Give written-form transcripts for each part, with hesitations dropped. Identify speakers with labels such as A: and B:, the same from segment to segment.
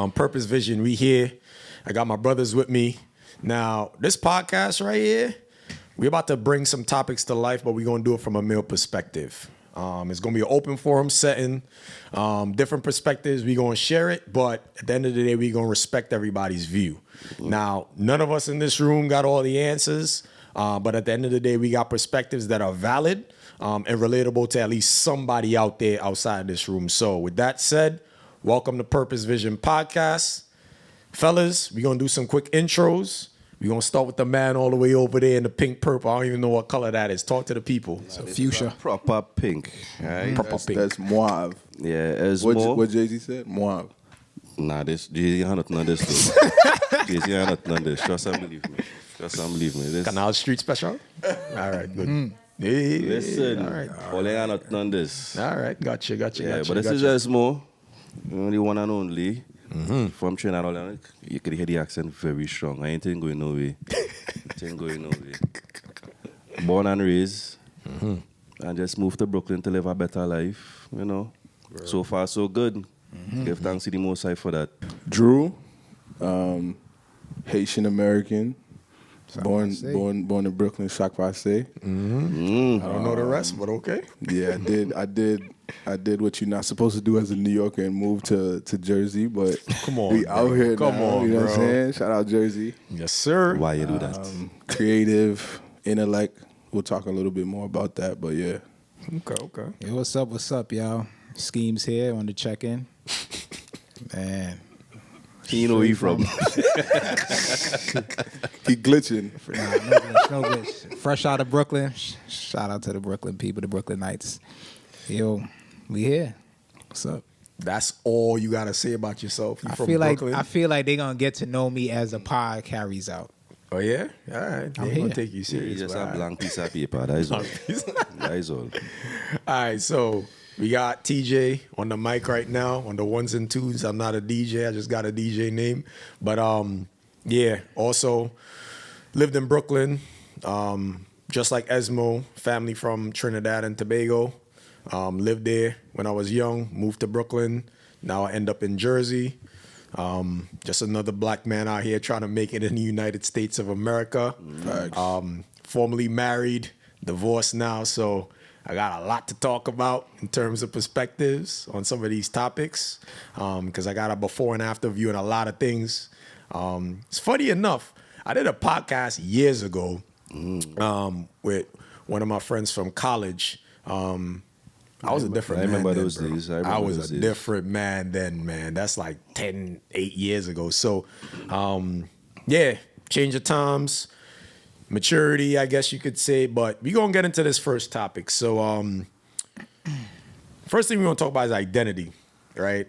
A: Purpose Vision, we here. I got my brothers with me. Now, this podcast right here, we're about to bring some topics to life, but we're going to do it from a male perspective. It's going to be an open forum setting, different perspectives. We're going to share it, but at the end of the day, we're going to respect everybody's view. Now, none of us in this room got all the answers, but at the end of the day, we got perspectives that are valid and relatable to at least somebody out there outside this room. So with that said, welcome to Purpose Vision Podcast. Fellas, we're going to do some quick intros. We're going to start with the man all the way over there in the pink purple. I don't even know what color that is. Talk to the people.
B: So fuchsia.
C: Proper pink. Right?
A: Proper pink.
B: That's mauve.
C: Yeah, it's
B: What
C: more.
B: Jay-Z said? Mauve.
C: Nah, this Jay-Z had nothing on this though. Jay-Z had nothing on this. Trust and believe me. This.
A: Canal Street Special? All right, good. Hey,
C: Listen,
A: all right.
C: all they had nothing on this.
A: All right, gotcha.
C: Yeah, but this is just more. The one and only. From Trinidad, all that, you could hear the accent very strong. I ain't going no way. Born and raised, and just moved to Brooklyn to live a better life. You know, so far so good. Give thanks to the Most High for that.
B: Drew, Haitian American, born in Brooklyn, Sac Passe.
A: I don't know the rest, but okay.
B: Yeah, I did what you're not supposed to do as a New Yorker and moved to Jersey, but
A: Come on,
B: we out here
A: Come
B: now,
A: on,
B: you know
A: bro.
B: what I'm saying? Shout out Jersey.
A: Yes, sir.
C: Why you do that?
B: Creative, intellect. We'll talk a little bit more about that, but yeah.
A: Okay.
D: Hey, what's up, y'all? Schemes here on the check-in. Man.
C: You know where you from?
B: He glitching.
D: No glitch. Fresh out of Brooklyn. Shout out to the Brooklyn people, the Brooklynites. Yo, we here. What's up?
A: That's all you got to say about yourself. You
D: I
A: from
D: feel
A: Brooklyn?
D: like they're gonna get to know me as the pod carries out.
A: Oh, yeah? All right.
D: I'm
A: They ain't going to
D: here.
A: take you
C: You
A: serious.
C: just
A: but
C: a
A: all right.
C: blank piece of paper. That is all. That is all.
A: All right, so we got TJ on the mic right now on the ones and twos. I'm not a DJ. I just got a DJ name. But, yeah, also lived in Brooklyn, just like Esmo, family from Trinidad and Tobago. Lived there when I was young, moved to Brooklyn. Now I end up in Jersey. Just another black man out here trying to make it in the United States of America. Formerly married, divorced now, so I got a lot to talk about in terms of perspectives on some of these topics because I got a before and after view on a lot of things. It's funny enough, I did a podcast years ago with one of my friends from college. I was a different
C: I
A: man
C: remember
A: then,
C: those
A: bro.
C: days.
A: I was a different man then, man. That's like 8 years ago. So, yeah, change of times, maturity, I guess you could say. But we're going to get into this first topic. So, first thing we're going to talk about is identity, right?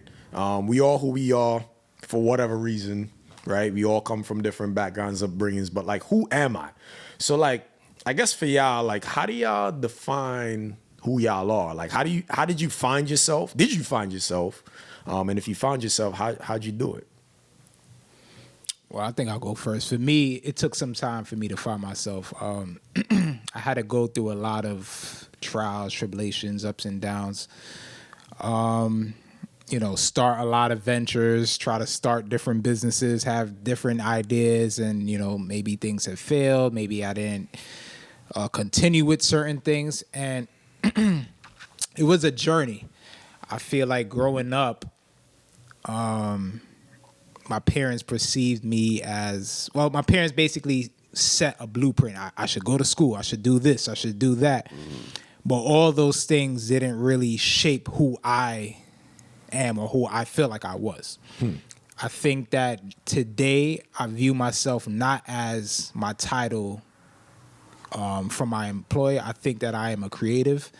A: We all who we are for whatever reason, right? We all come from different backgrounds, upbringings. But, like, who am I? So, like, I guess for y'all, like, how do y'all define who y'all are? Like, how did you find yourself? Did you find yourself? And if you found yourself, how'd you do it?
D: Well, I think I'll go first. For me, it took some time for me to find myself. I had to go through a lot of trials, tribulations, ups and downs. Start a lot of ventures, try to start different businesses, have different ideas, and, maybe things have failed. Maybe I didn't continue with certain things. And it was a journey. I feel like growing up, my parents perceived me as, well, my parents basically set a blueprint. I should go to school. I should do this. I should do that. But all those things didn't really shape who I am or who I feel like I was. I think that today I view myself not as my title from my employer. I think that I am a creative.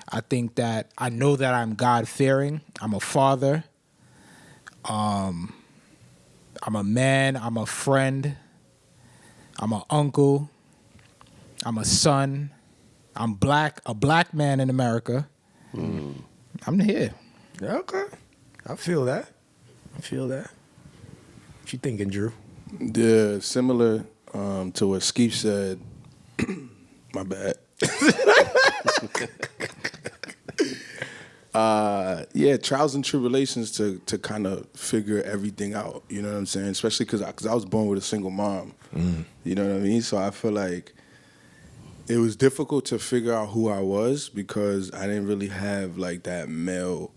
D: I think that I know that I'm God-fearing. I'm a father. I'm a man. I'm a friend. I'm an uncle. I'm a son. I'm black, a black man in America. I'm here.
A: Yeah, okay. I feel that. What you thinking, Drew?
B: Yeah, similar to what Skeef said. My bad. Yeah, trials and tribulations to kind of figure everything out. You know what I'm saying? Especially because I was born with a single mom. You know what I mean? So I feel like it was difficult to figure out who I was because I didn't really have like that male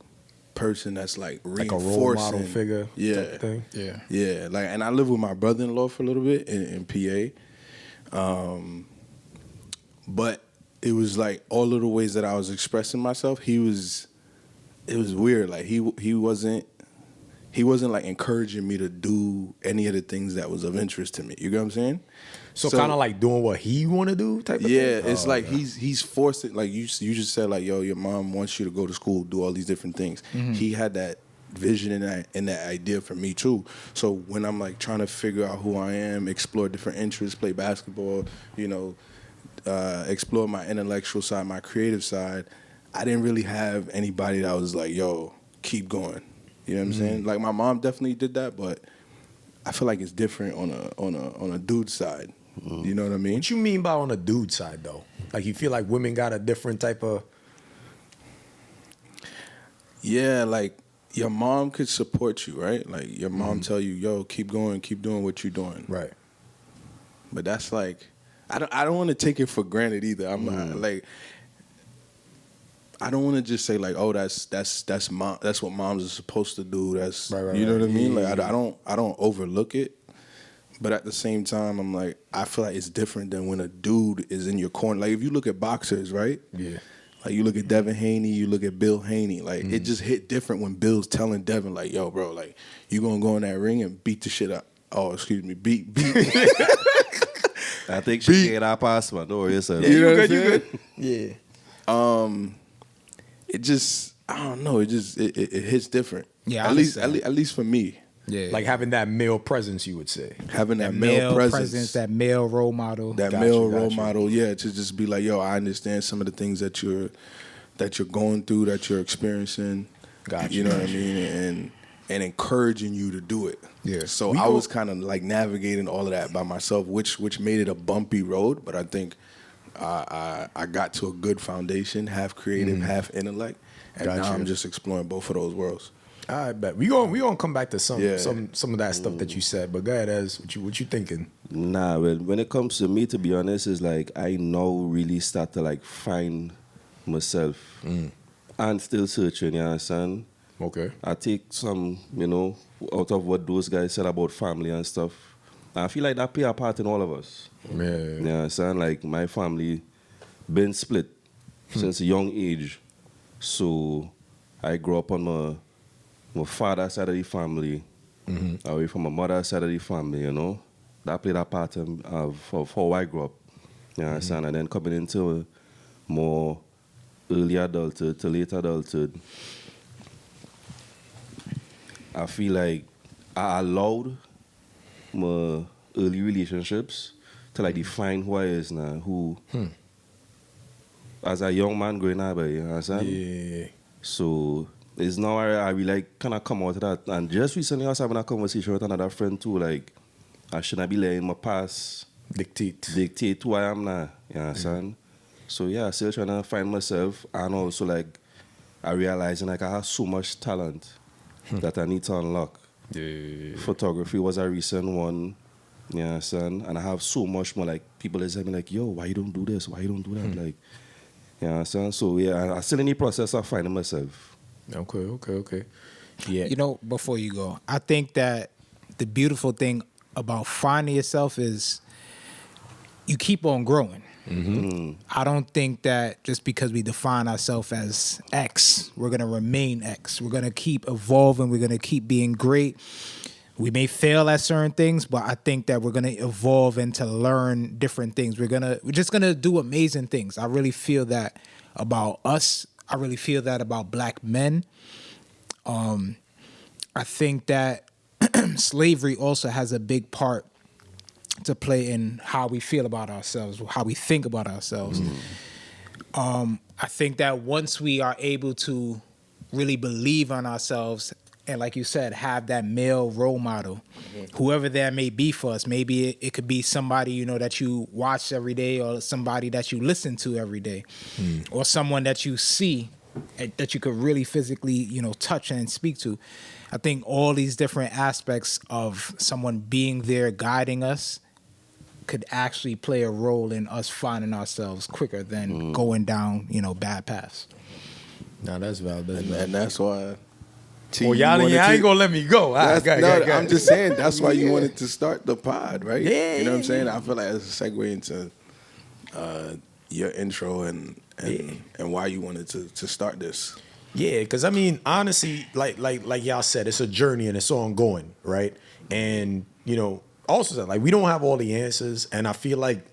B: person that's like
A: Like a
B: reinforcing.
A: role model figure
B: Yeah.
A: type of thing.
D: Yeah.
B: Yeah, like, and I lived with my brother-in-law for a little bit in PA, but it was like all of the ways that I was expressing myself. It was weird. Like he wasn't like encouraging me to do any of the things that was of interest to me. You get what I'm saying?
A: So kind of like doing what he want to do type of thing?
B: Yeah, it's like he's forced it. Like you just said, like, yo, your mom wants you to go to school, do all these different things. He had that vision and that idea for me too. So when I'm like trying to figure out who I am, explore different interests, play basketball, explore my intellectual side, my creative side, I didn't really have anybody that was like, yo, keep going. You know what I'm saying? Like my mom definitely did that, but I feel like it's different on a dude side. You know what I mean?
A: What you mean by on a dude side though? Like you feel like women got a different type of...
B: Yeah, like your mom could support you, right? Like your mom tell you, yo, keep going, keep doing what you're doing.
A: Right.
B: But that's like, I don't want to take it for granted either. I'm not like, I don't want to just say like, oh, that's what moms are supposed to do. That's
A: Right,
B: you know
A: right.
B: what I mean?
A: Yeah,
B: Like
A: yeah.
B: I don't overlook it, but at the same time, I'm like, I feel like it's different than when a dude is in your corner. Like if you look at boxers, right?
A: Yeah.
B: Like you look at Devin Haney, you look at Bill Haney. Like it just hit different when Bill's telling Devin, like, yo, bro, like you gonna go in that ring and beat the shit up. Oh, excuse me, beat.
C: I think she get our pass, man. Don't worry, sir.
B: You know what I'm saying?
A: Yeah.
B: It just, I don't know. It just it hits different.
D: Yeah, I
B: at least
D: understand.
B: at least for me,
D: Yeah.
A: Like having that male presence, you would say.
B: having that,
D: that
B: male presence,
D: that male role model.
B: that
A: Got
B: male
A: you, got
B: role
A: you.
B: model. Yeah, to just be like, yo, I understand some of the things that you're going through, that you're experiencing.
A: Got
B: You
A: you,
B: know what I
A: got you.
B: mean? And encouraging you to do it.
A: Yeah.
B: So
A: We
B: I
A: go-
B: was kind of like navigating all of that by myself, which made it a bumpy road. But I think I got to a good foundation, half creative, half intellect, and
A: Got
B: now
A: you.
B: I'm just exploring both of those worlds.
A: I bet we gonna come back to some
B: Yeah.
A: some of that stuff that you said. But go ahead, Ez. What you thinking?
C: Nah, well, when it comes to me, to be honest, is like I now really start to like find myself and still searching. You understand?
A: Okay.
C: I take some, out of what those guys said about family and stuff. I feel like that play a part in all of us.
A: Yeah.
C: You understand? Like my family been split since a young age. So I grew up on my father's side of the family, away from my mother's side of the family, That played a part of how I grew up. You understand? And then coming into more early adulthood to late adulthood, I feel like I allowed my early relationships to like define who I is now, as a young man growing up, you understand?
A: Yeah.
C: So it's now I really like kind of come out of that. And just recently I was having a conversation with another friend too, like I shouldn't be letting my past dictate who I am now, you understand? So yeah, still trying to find myself, and also like I realizing like I have so much talent that I need to unlock.
A: Yeah.
C: Photography was a recent one, you understand? And I have so much more, like people is me like, yo, why you don't do this? Why you don't do that? Like, you understand? So yeah, I'm still in the process of finding myself.
A: Okay. Yeah.
D: Before you go, I think that the beautiful thing about finding yourself is you keep on growing. I don't think that just because we define ourselves as X, we're going to remain X. We're going to keep evolving. We're going to keep being great. We may fail at certain things, but I think that we're going to evolve and to learn different things. We're just going to do amazing things. I really feel that about us. I really feel that about black men. I think that slavery also has a big part to play in how we feel about ourselves, how we think about ourselves. I think that once we are able to really believe on ourselves and, like you said, have that male role model, whoever that may be for us, maybe it could be somebody, that you watch every day, or somebody that you listen to every day, or someone that you see that you could really physically, touch and speak to. I think all these different aspects of someone being there guiding us could actually play a role in us finding ourselves quicker than going down, bad paths.
A: Nah, that's valid.
B: And that's why.
A: Well, y'all ain't gonna let me go.
B: I'm just saying that's why you wanted to start the pod, right?
A: Yeah,
B: you know what I'm saying. I feel like it's a segue into your intro and why you wanted to start this.
A: Yeah, because I mean, honestly, like y'all said, it's a journey and it's ongoing, right? And also like we don't have all the answers, and I feel like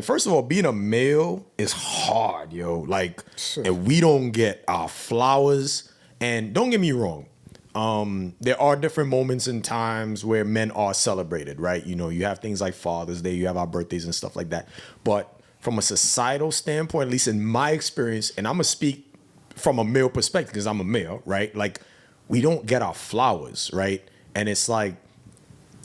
A: first of all, being a male is hard, yo. Like, and we don't get our flowers. And don't get me wrong, there are different moments and times where men are celebrated, right? You have things like Father's Day, you have our birthdays and stuff like that. But from a societal standpoint, at least in my experience, and I'm gonna speak from a male perspective because I'm a male, right? Like, we don't get our flowers, right? And it's like,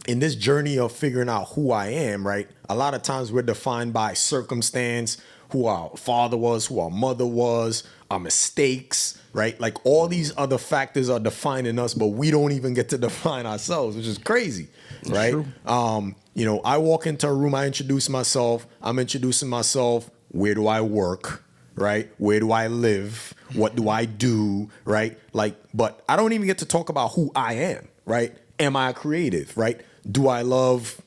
A: in this journey of figuring out who I am, right? A lot of times we're defined by circumstance, who our father was, who our mother was, our mistakes, right? Like all these other factors are defining us, but we don't even get to define ourselves, which is crazy, right? I walk into a room, I introduce myself, I'm introducing myself, where do I work, right? Where do I live? What do I do, right? Like, but I don't even get to talk about who I am, right? Am I creative, right? Do I love,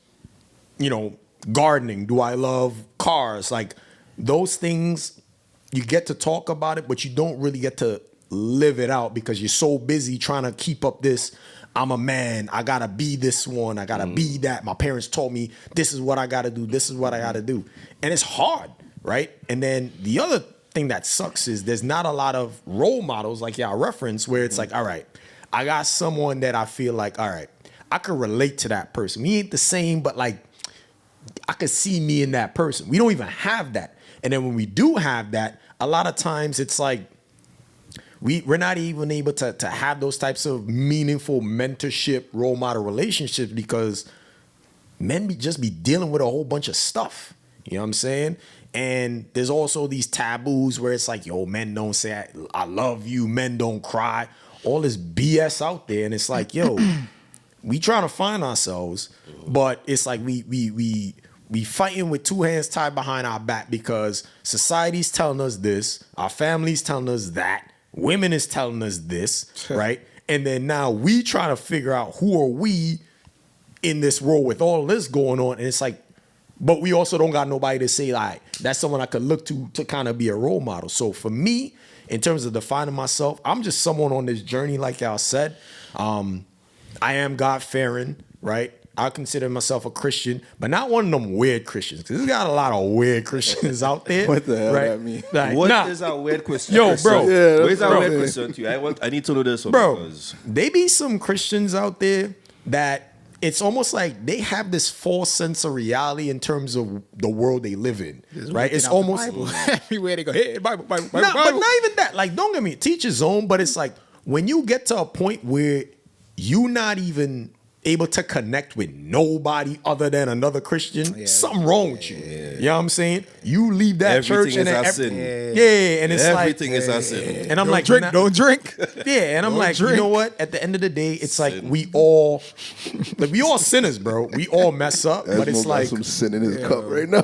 A: gardening? Do I love cars? Like those things, you get to talk about it, but you don't really get to live it out because you're so busy trying to keep up this. I'm a man. I got to be this one. I got to be that. My parents told me this is what I got to do. This is what I got to do. And it's hard, right? And then the other thing that sucks is there's not a lot of role models like y'all reference where it's like, all right, I got someone that I feel like, all right, I could relate to that person. We ain't the same, but like I could see me in that person. We don't even have that. And then when we do have that, a lot of times it's like we're not even able to have those types of meaningful mentorship, role model relationships because men just be dealing with a whole bunch of stuff. You know what I'm saying? And there's also these taboos where it's like, yo, men don't say I love you, men don't cry. All this BS out there. And it's like, yo, we trying to find ourselves, but it's like we fighting with two hands tied behind our back because society's telling us this, our family's telling us that, women is telling us this, right? And then now we trying to figure out who are we in this world with all this going on. And it's like, but we also don't got nobody to say like, that's someone I could look to kind of be a role model. So for me, in terms of defining myself, I'm just someone on this journey, like y'all said. I am God-fearing, right? I consider myself a Christian, but not one of them weird Christians. Because there's got a lot of weird Christians out there.
B: What the hell
A: right?
B: that mean?
A: Like,
C: What is our weird Christian?
A: Yo, bro.
B: Yeah,
C: Where's our
B: bro.
C: weird Christian to you? I need to know this one.
A: Bro,
C: Because
A: they be some Christians out there that it's almost like they have this false sense of reality in terms of the world they live in, right? It's almost
D: everywhere they go. Hey, Bible, Bible, Bible,
A: Nah, but
D: Bible.
A: not even that. Like, don't get me teach his own, but it's like when you get to a point where you not even able to connect with nobody other than another Christian, something wrong with you. You know what I'm saying? You leave that
C: Everything
A: church
C: is
A: and
C: our
A: then
C: sin.
A: yeah, and it's
C: everything
A: like
C: is our sin.
A: and I'm
D: Don't
A: like,
D: drink,
A: nah-
D: don't drink.
A: yeah, and I'm
D: Don't
A: like, you
D: drink.
A: know what? At the end of the day, it's like we all sinners, bro. We all mess up, but it's
B: Esmo got
A: like
B: some sin in his cup right now.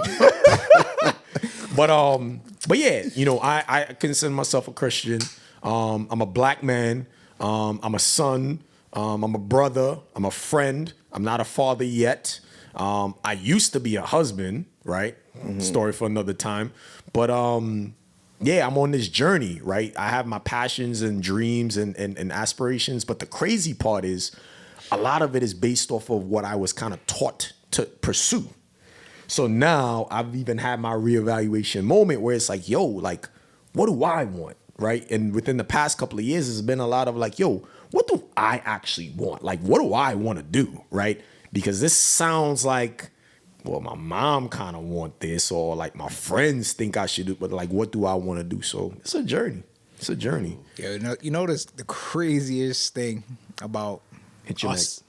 A: But yeah, I consider myself a Christian. I'm a black man. I'm a son. I'm a brother. I'm a friend. I'm not a father yet. I used to be a husband, right? Story for another time. But yeah, I'm on this journey, right? I have my passions and dreams and aspirations. But the crazy part is a lot of it is based off of what I was kind of taught to pursue. So now I've even had my reevaluation moment where it's like, yo, like, what do I want, right? And within the past couple of years, it's been a lot of like, yo, what do I actually want? Like, what do I want to do, right? Because this sounds like, well, my mom kind of want this, or like my friends think I should do, but like, what do I want to do? So it's a journey. It's a journey.
D: Yeah, you know the craziest thing about
A: Hit your
D: us.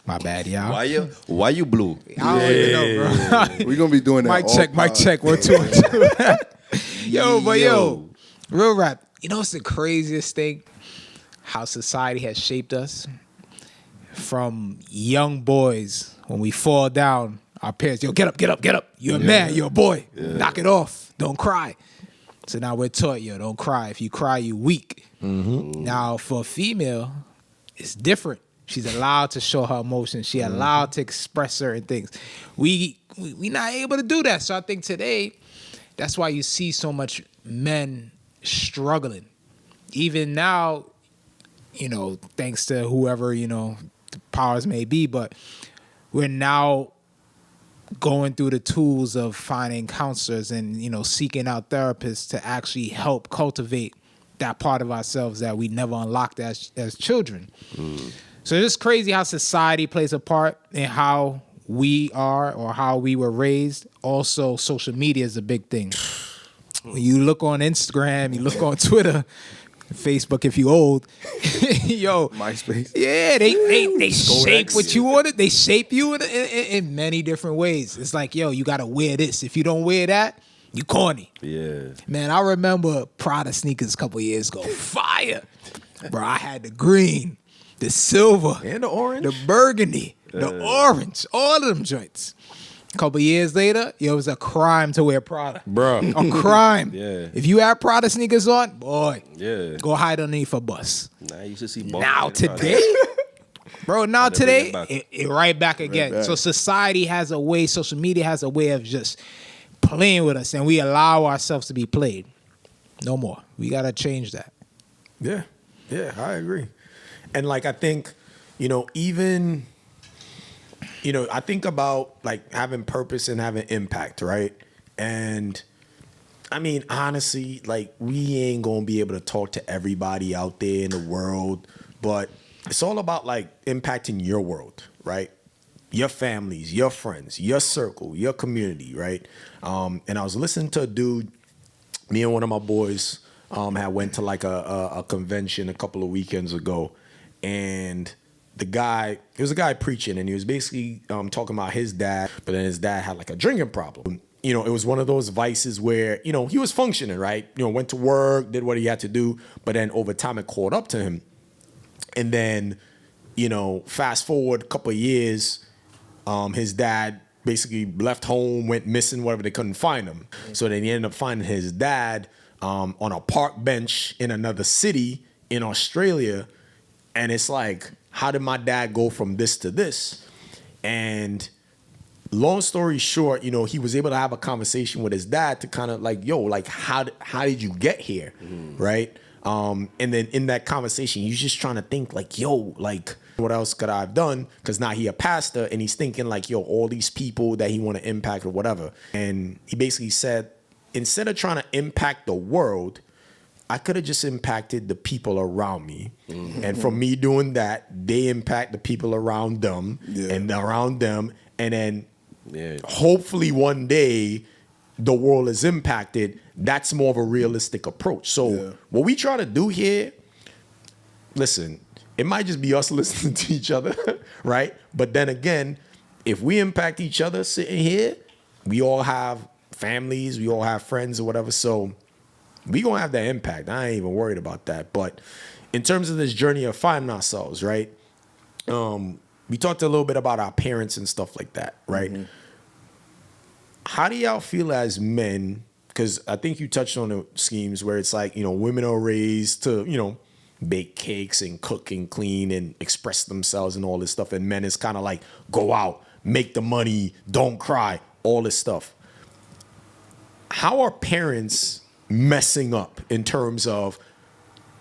D: My bad, y'all.
C: Why you blue?
D: I don't even know, bro.
B: We're gonna be doing that.
D: Mic check, 1, 2, 1, 2. Yo, real rap. you know what's the craziest thing? How society has shaped us. From young boys, when we fall down, our parents, yo, get up, get up, get up. You're a man, you're a boy. Knock it off. Don't cry. So now we're taught, yo, don't cry. If you cry, you weak. Now, for a female, it's different. She's allowed to show her emotions. She's allowed to express certain things. We not able to do that. So I think today, that's why you see so much men struggling. Even now, you know, thanks to whoever, you know, the powers may be, but we're now going through the tools of finding counselors and, you know, seeking out therapists to actually help cultivate that part of ourselves that we never unlocked as children. So it's just crazy how society plays a part in how we are or how we were raised. Also, social media is a big thing. When you look on Instagram, you look on Twitter, Facebook if you old, yo,
B: MySpace.
D: Yeah, they shape what you wanted. They shape you in many different ways. It's like, yo, you gotta wear this. If you don't wear that, you corny.
C: Yeah.
D: Man, I remember Prada sneakers a couple years ago. Fire. Bro, I had the green, the silver,
A: And the orange.
D: the burgundy, the orange, all of them joints. A couple years later, it was a crime to wear Prada.
A: Bruh.
D: A crime.
C: Yeah.
D: If you have Prada sneakers on, boy,
C: Yeah.
D: go hide underneath a bus.
C: Nah, you should see
D: Now today, bro, now
C: Gotta bring
D: today,
C: it back.
D: it right back again.
B: back.
D: So society has a way, social media has a way of just playing with us, and we allow ourselves to be played. No more. We gotta change that.
A: Yeah, I agree. And like, I think, you know, even, you know, I think about like having purpose and having impact, right? And I mean, honestly, like, we ain't gonna be able to talk to everybody out there in the world, but it's all about like impacting your world, right? Your families, your friends, your circle, your community, right? And I was listening to a dude, me and one of my boys had went to like a convention a couple of weekends ago, and it was a guy preaching, and he was basically talking about his dad, but then his dad had like a drinking problem. You know, it was one of those vices where, you know, he was functioning, right? You know, went to work, did what he had to do, but then over time it caught up to him. And then, you know, fast forward a couple of years, his dad basically left home, went missing, whatever, they couldn't find him. So then he ended up finding his dad on a park bench in another city in Australia. And it's like, how did my dad go from this to this? And long story short, you know, he was able to have a conversation with his dad to kind of like, yo, like, how did you get here? Right? And then in that conversation, he's just trying to think like, yo, like, what else could I have done? Because now he a pastor, and he's thinking like, yo, all these people that he want to impact or whatever. And he basically said, instead of trying to impact the world, I could have just impacted the people around me. And from me doing that, they impact the people around them and around them. And then hopefully one day the world is impacted. That's more of a realistic approach. So what we try to do here, listen, it might just be us listening to each other, right? But then again, if we impact each other sitting here, we all have families, we all have friends or whatever. So we gonna have that impact. I ain't even worried about that. But in terms of this journey of finding ourselves, right? We talked a little bit about our parents and stuff like that, right? How do y'all feel as men? Because I think you touched on the schemes where it's like, you know, women are raised to, you know, bake cakes and cook and clean and express themselves and all this stuff. And men is kind of like, go out, make the money, don't cry, all this stuff. How are parents messing up in terms of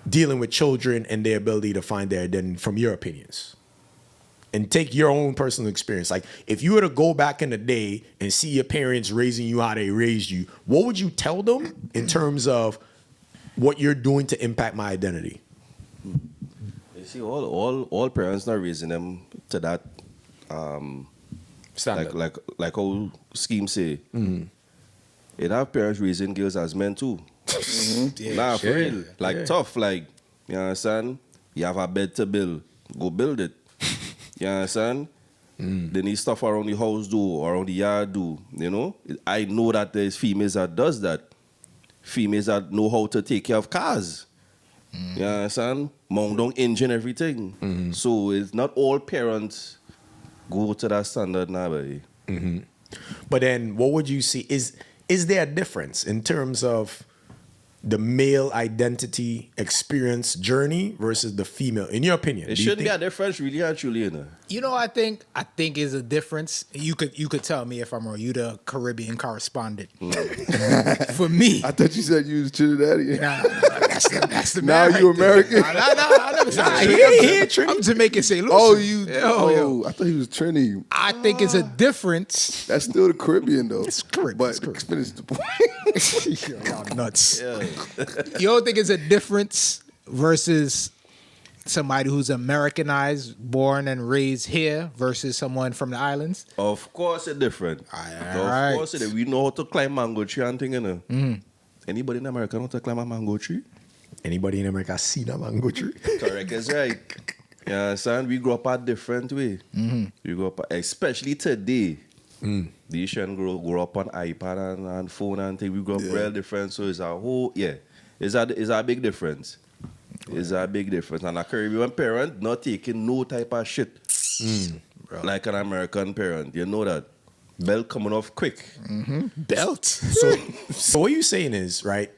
A: dealing with children and their ability to find their identity, from your opinions? And take your own personal experience. Like, if you were to go back in the day and see your parents raising you how they raised you, what would you tell them in terms of what you're doing to impact my identity?
C: You see, all parents not raising them to that,
A: Standard.
C: like how scheme say. It have parents raising girls as men too. Nah, for real. Like tough, like, you understand? You have a bed to build, go build it. You understand? They need stuff around the house do, or around the yard do, you know? I know that there's females that does that. Females that know how to take care of cars. You understand? Mom don't engine everything. So it's not all parents go to that standard now, baby.
A: But then, what would you see? Is there a difference in terms of the male identity experience journey versus the female? In your opinion,
C: It
A: do you
C: shouldn't be
A: think-
C: a difference, really, actually, you know.
D: You know, I think is a difference. You could tell me if I'm wrong. You the Caribbean correspondent. For me,
B: I thought you said you was Trinidadian.
D: that's the
B: Now
D: man
B: you
D: right there.
B: American?
D: I never said
A: Nah,
D: Trinidad.
A: he
D: I'm Jamaican St. Lucie.
B: Oh, you.
D: Yo.
B: I thought he was Trini.
D: I think it's a difference.
B: That's still the Caribbean though.
D: It's Caribbean,
B: But
D: it's Caribbean.
B: finish the point.
D: Y'all nuts.
C: Yeah.
D: You don't think it's a difference versus somebody who's Americanized, born and raised here, versus someone from the islands?
C: Of course it's different.
D: Alright.
C: Of course it is. We know how to climb mango tree and thing, you know. Anybody in America know how to climb a mango tree?
A: Anybody in America see that mango tree?
C: Correct, is right. You understand? We grew up a different way. We grew up, especially today. These children grow up on iPad and phone and thing. We grew up real different. So it's a whole, it's a big difference. It's a big difference. And a Caribbean parent not taking no type of shit like an American parent. You know that. Belt coming off quick.
D: Belt.
A: So what you're saying is, right,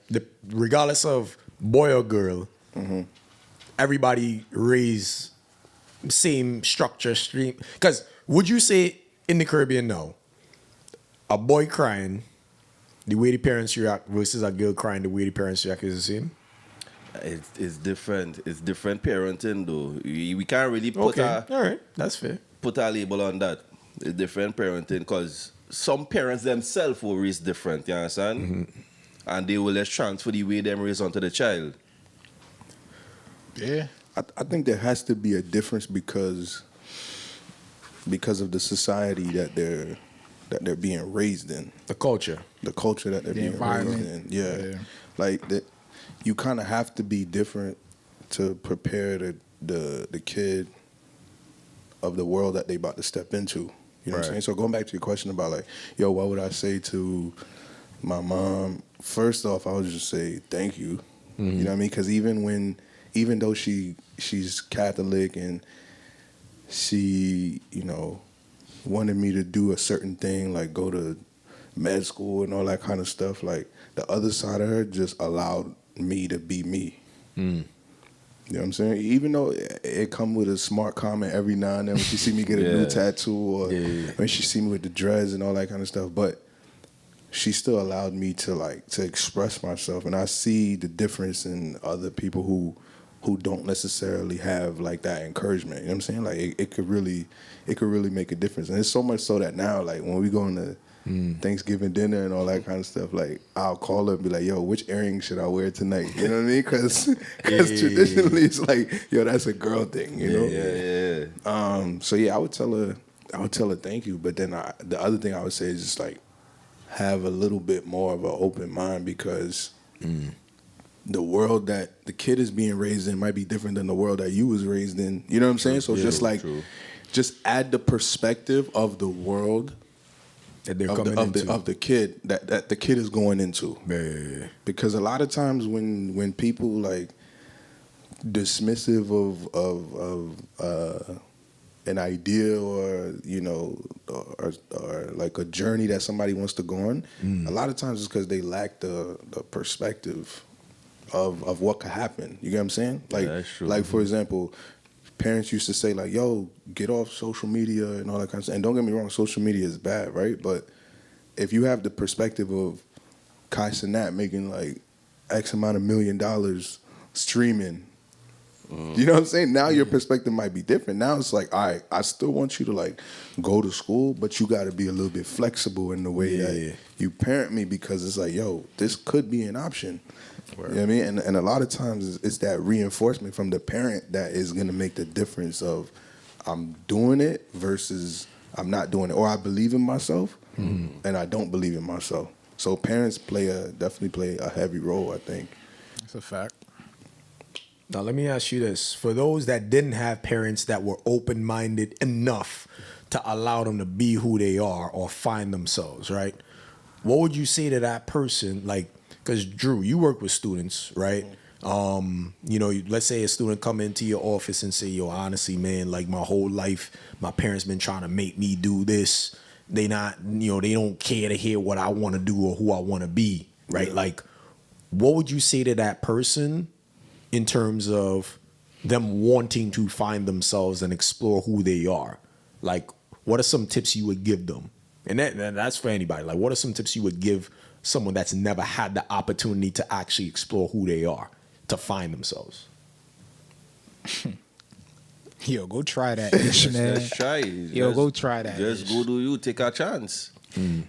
A: regardless of boy or girl, everybody raised same structure, stream. Because would you say in the Caribbean now, a boy crying, the way the parents react versus a girl crying, the way the parents react is the same?
C: It's different. It's different parenting though. We can't really put
A: All right, that's fair.
C: put a label on that. It's different parenting because some parents themselves will raise different, you understand? And they will just transfer the way them raise onto the child.
D: Yeah.
B: I think there has to be a difference because of the society that they're being raised in,
A: The culture.
B: the culture that they're
D: The
B: being
D: environment.
B: raised in. Yeah,
D: Yeah.
B: like that. You kind of have to be different to prepare the kid of the world that they about to step into. You know what I'm saying? So going back to your question about like, yo, what would I say to my mom? First off, I would just say thank you. You know what I mean? Because even though she's Catholic and she, wanted me to do a certain thing, like go to med school and all that kind of stuff, like the other side of her just allowed me to be me. You know what I'm saying? Even though it come with a smart comment every now and then when she see me get a new tattoo or when she see me with the dreads and all that kind of stuff, but she still allowed me to express myself, and I see the difference in other people who don't necessarily have like that encouragement. You know what I'm saying? Like it could really make a difference, and it's so much so that now, like when we go into Thanksgiving dinner and all that kind of stuff, like I'll call her and be like, "Yo, which earring should I wear tonight?" You know what I mean? Because traditionally it's like, "Yo, that's a girl thing," you know?
C: Yeah.
B: So yeah, I would tell her thank you, but then the other thing I would say is just like have a little bit more of an open mind because the world that the kid is being raised in might be different than the world that you was raised in. You know what I'm saying? So just add the perspective of the world
A: That they're coming into.
B: of the kid that the kid is going into.
A: Yeah.
B: Because a lot of times when people like dismissive of an idea or or like a journey that somebody wants to go on, a lot of times it's because they lack the perspective of what could happen. You get what I'm saying? Like
C: that's true.
B: like for example, parents used to say like, "Yo, get off social media" and all that kind of stuff. And don't get me wrong, social media is bad, right? But if you have the perspective of Kai Cenat making like X amount of $1 million streaming, you know what I'm saying? Now your perspective might be different. Now it's like, all right, I still want you to like go to school, but you got to be a little bit flexible in the way that you parent me, because it's like, yo, this could be an option. You know what I mean? And a lot of times it's that reinforcement from the parent that is going to make the difference of I'm doing it versus I'm not doing it. Or I believe in myself and I don't believe in myself. So parents definitely play a heavy role, I think.
D: That's a fact.
A: Now, let me ask you this. For those that didn't have parents that were open-minded enough to allow them to be who they are or find themselves, right? What would you say to that person? Like, because Drew, you work with students, right? Let's say a student come into your office and say, yo, honestly, man, like my whole life, my parents been trying to make me do this. They don't care to hear what I want to do or who I want to be, right?
B: Yeah.
A: Like, what would you say to that person in terms of them wanting to find themselves and explore who they are? Like, what are some tips you would give them? And that's for anybody. Like, what are some tips you would give someone that's never had the opportunity to actually explore who they are, to find themselves?
D: Yo, go try that, ish, man.
C: Let's try.
D: Yo, go try that.
C: Just
D: ish.
C: go do you. Take a chance.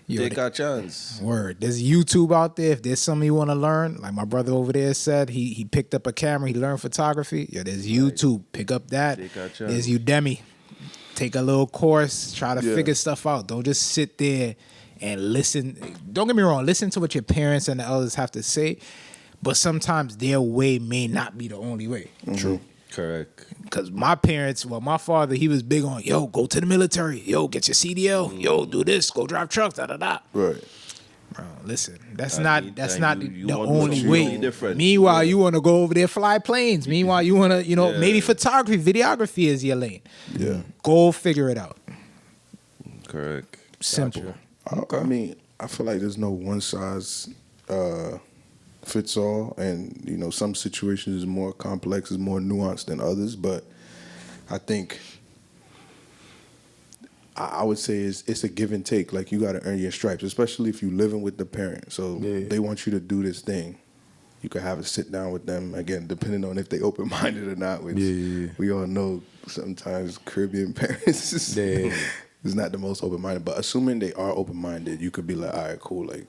D: Yo,
C: Take a chance.
D: Word. There's YouTube out there. If there's something you want to learn, like my brother over there said, he picked up a camera. He learned photography. Yeah, there's YouTube. Pick up that.
C: Take a chance.
D: There's Udemy. Take a little course. Try to figure stuff out. Don't just sit there and listen. Don't get me wrong. Listen to what your parents and the elders have to say, but sometimes their way may not be the only way.
B: True.
C: Correct.
D: Because my father, he was big on, yo, go to the military. Yo, get your CDL. Yo, do this. Go drive trucks. Da da da.
B: Right.
D: Bro, listen, that's
C: I
D: not
C: mean,
D: the
C: want
D: only
C: something
D: way.
C: really different.
D: Meanwhile, you want to go over there, fly planes. Meanwhile, you want to, maybe photography, videography is your lane.
B: Yeah.
D: Go figure it out.
C: Correct.
D: Simple.
B: I mean, I feel like there's no one size fits all, and some situations is more complex, is more nuanced than others. But I think I would say it's a give and take. Like, you got to earn your stripes, especially if you're living with the parent. So they want you to do this thing. You could have a sit down with them, again, depending on if they open minded or not. Which we all know sometimes Caribbean parents is not the most open minded. But assuming they are open minded, you could be like, all right, cool. Like,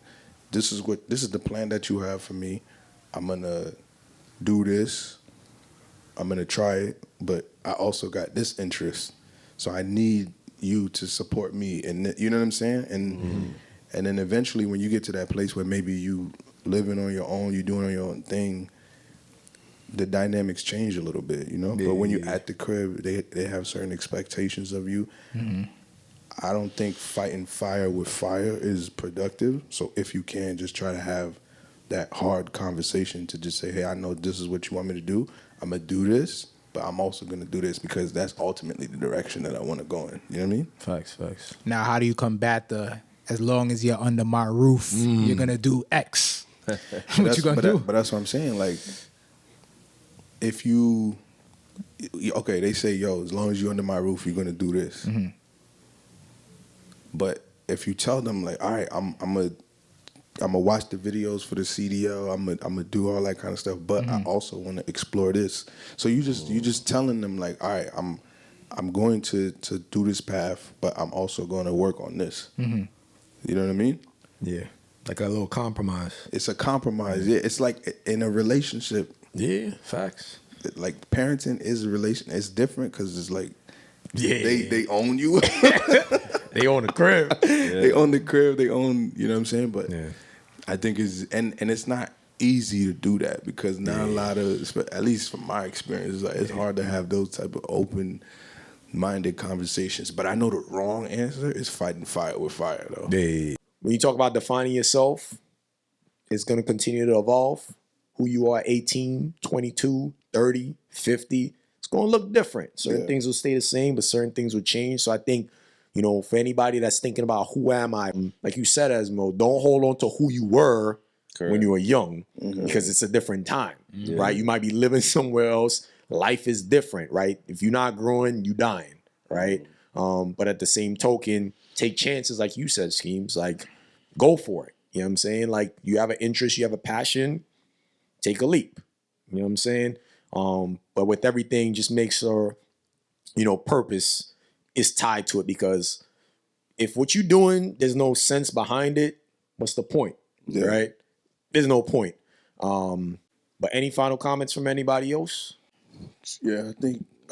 B: this is the plan that you have for me. I'm gonna do this. I'm gonna try it, but I also got this interest, so I need you to support me. And you know what I'm saying? And then eventually, when you get to that place where maybe you living on your own, you doing your own thing, the dynamics change a little bit, But when you're at the crib, they have certain expectations of you. I don't think fighting fire with fire is productive. So if you can, just try to have that hard conversation to just say, hey, I know this is what you want me to do. I'm going to do this, but I'm also going to do this because that's ultimately the direction that I want to go in. You know what I mean?
A: Facts.
D: Now, how do you combat as long as you're under my roof, you're going to do X? What you going to do?
B: But that's what I'm saying. Like, if you, okay, they say, yo, as long as you're under my roof, you're going to do this. But if you tell them, like, all right, I'm gonna watch the videos for the CDL, I'm gonna do all that kind of stuff, but I also want to explore this. So you just telling them, like, all right, I'm going to do this path, but I'm also going to work on this. You know what I mean?
A: Yeah, like a little compromise.
B: It's a compromise. Yeah, it's like in a relationship.
A: Yeah, facts.
B: Like, parenting is a relation. It's different because it's like,
A: Yeah,
B: they own you.
A: They own the crib.
B: They own the crib. They own, you know what I'm saying? But
A: Yeah.
B: I think and it's not easy to do that because not a lot of, at least from my experience, it's hard to have those type of open-minded conversations. But I know the wrong answer is fighting fire with fire, though.
A: When you talk about defining yourself, it's going to continue to evolve. Who you are, 18, 22, 30, 50, it's going to look different. Certain things will stay the same, but certain things will change. So I think, for anybody that's thinking about who am I, like you said, Esmo, don't hold on to who you were when you were young because it's a different time, right? You might be living somewhere else. Life is different, right? If you're not growing, you dying, right? But at the same token, take chances, like you said, Schemes, like go for it. You know what I'm saying? Like, you have an interest, you have a passion, take a leap. You know what I'm saying? But with everything, just make sure, purpose is tied to it, because if what you're doing, there's no sense behind it, what's the point, right? There's no point. But any final comments from anybody else?
B: Yeah, I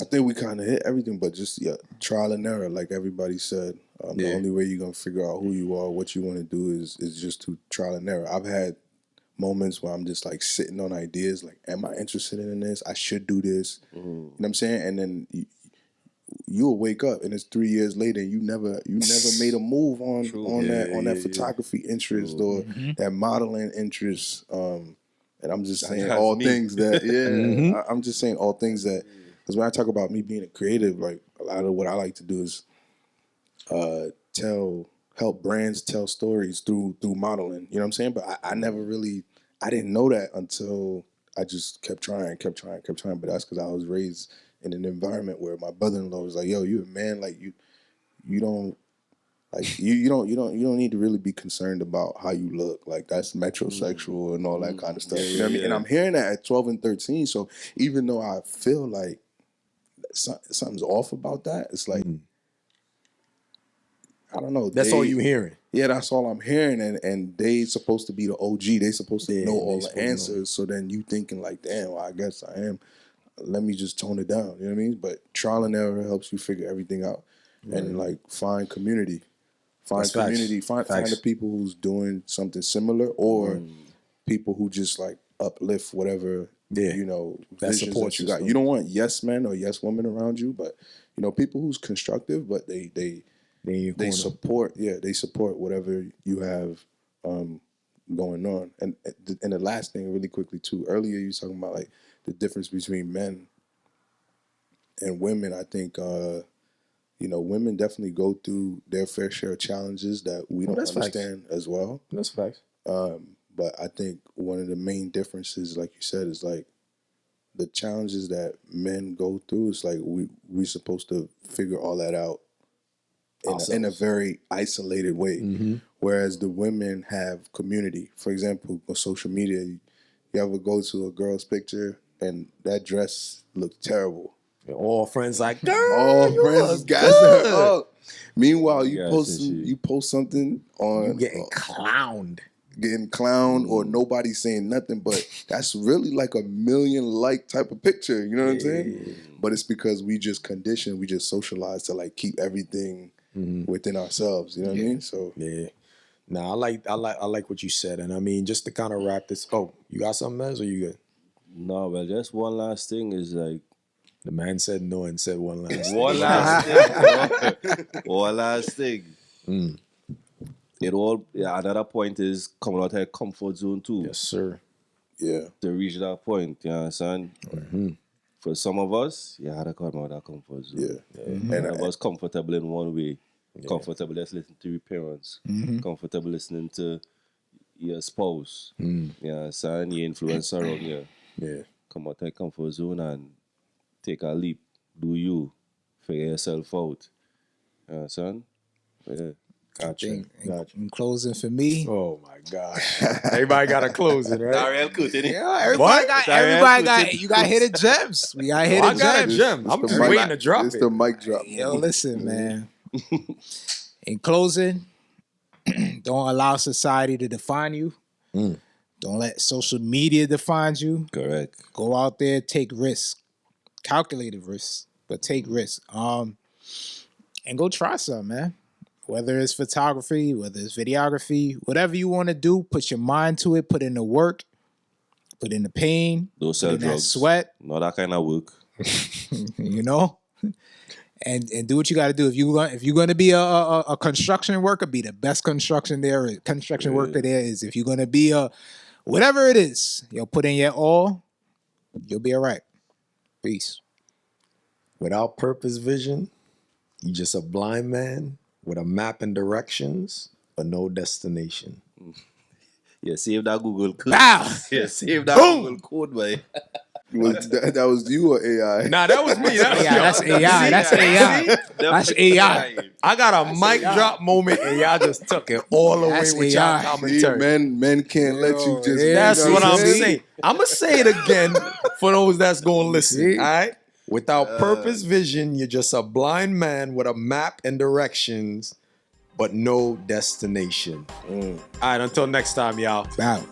B: think we kind of hit everything, but just trial and error, like everybody said. The only way you're gonna figure out who you are, what you want to do, is just to trial and error. I've had moments where I'm just like sitting on ideas, like, am I interested in this? I should do this. You know what I'm saying? And then you'll wake up and it's 3 years later and you never made a move on that photography interest or that modeling interest. And I'm just saying
C: That's
B: all
C: me.
B: things that, I'm just saying all things that, because when I talk about me being a creative, like a lot of what I like to do is help brands tell stories through modeling. You know what I'm saying? But I never really, I didn't know that until I just kept trying. But that's because I was raised in an environment where my brother-in-law was like, "Yo, you a man, like you don't." Like you don't need to really be concerned about how you look. Like that's metrosexual and all that kind of stuff. You know what I mean? And I'm hearing that at 12 and 13. So even though I feel like something's off about that, it's like I don't know.
A: That's all you hearing.
B: Yeah, that's all I'm hearing. And they supposed to be the OG. They supposed to know all the
A: supposed to know.
B: answers. So then you thinking like, damn, well, I guess I am. Let me just tone it down. You know what I mean? But trial and error helps you figure everything out and like find community. Find
A: That's facts.
B: community. Find the people who's doing something similar or people who just like uplift whatever you know
A: That
B: visions
A: support
B: that you got.
A: system.
B: You don't want yes men or yes women around you, but you know people who's constructive, but they support. Yeah, they support whatever you have going on. And the last thing, really quickly too. Earlier you was talking about like the difference between men and women. I think. You know, women definitely go through their fair share of challenges that we don't understand as well.
A: That's facts.
B: But I think one of the main differences, like you said, is like the challenges that men go through. It's like we're supposed to figure all that out in a very isolated way. Whereas the women have community. For example, on social media, you ever go to a girl's picture and that dress looks terrible.
A: All friends like, girl,
B: All
A: you
B: friends
A: look
B: gas
A: good.
B: her up. Meanwhile, you
C: Gas and shit.
B: post something on
A: You getting clowned.
B: getting clowned or nobody saying nothing, but that's really like a million like type of picture. You know what I'm saying? But it's because we just conditioned, we just socialized to like keep everything within ourselves. You know what I mean? So
A: Yeah. Nah, I like what you said. And I mean, just to kind of wrap this. Oh, you got something else or you good?
C: No, well, just one last thing is like,
A: The man said no and said one last.
C: one last thing. One last thing. It all, another point is coming out of your comfort zone too.
A: Yes, sir.
B: yeah.
C: To reach that point, you understand? For some of us, you had to come out of that comfort zone.
B: Yeah.
C: And I was comfortable in one way. Comfortable just listening to your parents. Comfortable listening to your spouse. You understand? Your influence around you.
A: Yeah.
C: Come out of your comfort zone and take a leap. Do you. Figure yourself out. You understand? Yeah.
A: Gotcha.
D: In closing for me,
A: Oh my gosh. Everybody got a closing, right?
C: Real good, innit?
D: yeah, everybody got you got hidden gems. We got hidden
A: I got a
D: gems.
A: gem. I'm
B: the
A: just
B: mic-
A: waiting to drop
B: It's
A: it.
B: the mic drop.
D: Yo, listen, man. In closing, don't allow society to define you. Don't let social media define you.
C: Correct.
D: Go out there, take risks, calculated risks, but take risks. And go try something, man. Whether it's photography, whether it's videography, whatever you want to do, put your mind to it. Put in the work, put in the pain,
C: Don't
D: put
C: sell
D: in that
C: drugs.
D: sweat.
C: Not that kind of work.
D: You know. And do what you got to do. If you're gonna be a construction worker, be the best construction worker there is. If you're gonna be a whatever it is, put in your all. You'll be all right. Peace.
A: Without purpose, vision, you just a blind man with a map and directions, but no destination.
C: Yeah, save that Google code.
D: Bow.
C: Yeah, save that
A: Boom.
C: Google code, boy.
B: That was you or AI?
A: Nah, that was me.
D: That's AI. That's AI. That's AI.
A: I got a mic drop moment, and y'all just took it all the way
D: That's
A: with y'all
D: AI.
B: See,
A: commentary.
B: men can't let you just.
D: yeah.
A: That's
B: you know
A: what I'm
B: saying?
A: saying. I'm going to say it again for those that's going to listen.
D: See?
A: All right? Without purpose, vision, you're just a blind man with a map and directions, but no destination. All right, until next time, y'all.
D: Bow.